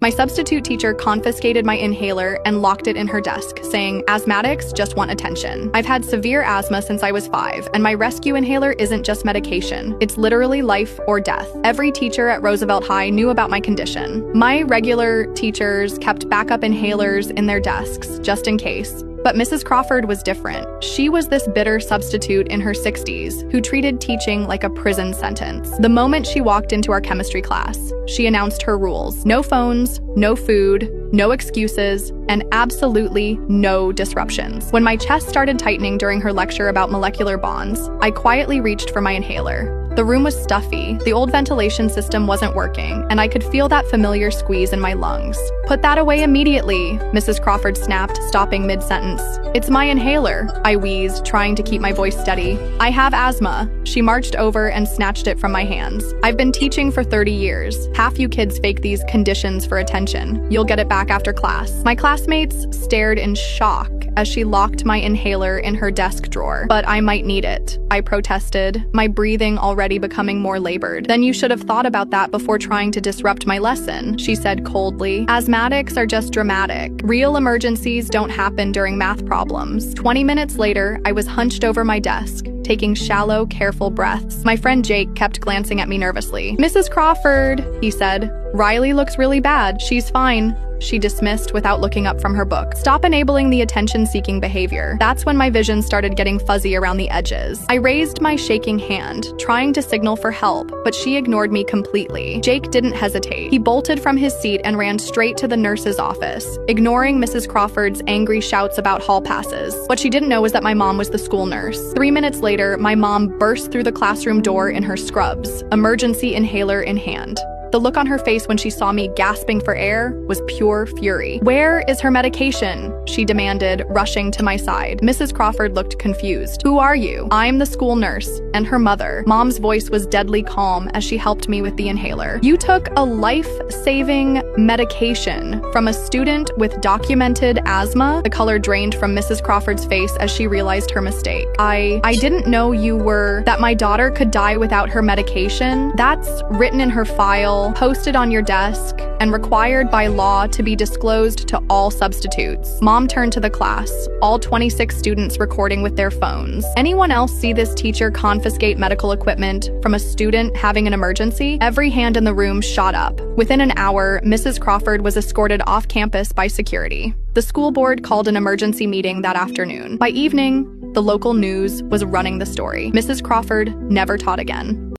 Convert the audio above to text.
My substitute teacher confiscated my inhaler and locked it in her desk, saying, "Asthmatics just want attention." I've had severe asthma since I was 5, and my rescue inhaler isn't just medication. It's literally life or death. Every teacher at Roosevelt High knew about my condition. My regular teachers kept backup inhalers in their desks, just in case. But Mrs. Crawford was different. She was this bitter substitute in her 60s who treated teaching like a prison sentence. The moment she walked into our chemistry class, she announced her rules. No phones, no food, no excuses, and absolutely no disruptions. When my chest started tightening during her lecture about molecular bonds, I quietly reached for my inhaler. The room was stuffy, the old ventilation system wasn't working, and I could feel that familiar squeeze in my lungs. "Put that away immediately," Mrs. Crawford snapped, stopping mid-sentence. "It's my inhaler," I wheezed, trying to keep my voice steady. "I have asthma." She marched over and snatched it from my hands. "I've been teaching for 30 years. Half you kids fake these conditions for attention. You'll get it back after class." My classmates stared in shock as she locked my inhaler in her desk drawer. "But I might need it," I protested, my breathing already becoming more labored. "Then you should have thought about that before trying to disrupt my lesson," she said coldly. "Asthmatics are just dramatic. Real emergencies don't happen during math problems." 20 minutes later, I was hunched over my desk, taking shallow, careful breaths. My friend Jake kept glancing at me nervously. "Mrs. Crawford," he said, "Riley looks really bad. She's fine," she dismissed without looking up from her book. "Stop enabling the attention-seeking behavior." That's when my vision started getting fuzzy around the edges. I raised my shaking hand, trying to signal for help, but she ignored me completely. Jake didn't hesitate. He bolted from his seat and ran straight to the nurse's office, ignoring Mrs. Crawford's angry shouts about hall passes. What she didn't know was that my mom was the school nurse. 3 minutes later, my mom burst through the classroom door in her scrubs, emergency inhaler in hand. The look on her face when she saw me gasping for air was pure fury. "Where is her medication?" she demanded, rushing to my side. Mrs. Crawford looked confused. "Who are you?" "I'm the school nurse and her mother." Mom's voice was deadly calm as she helped me with the inhaler. "You took a life-saving medication from a student with documented asthma?" The color drained from Mrs. Crawford's face as she realized her mistake. I didn't know that my daughter could die without her medication. That's written in her file, posted on your desk, and required by law to be disclosed to all substitutes." Mom turned to the class, all 26 students recording with their phones. "Anyone else see this teacher confiscate medical equipment from a student having an emergency?" Every hand in the room shot up. Within an hour, Mrs. Crawford was escorted off campus by security. The school board called an emergency meeting that afternoon. By evening, the local news was running the story. Mrs. Crawford never taught again.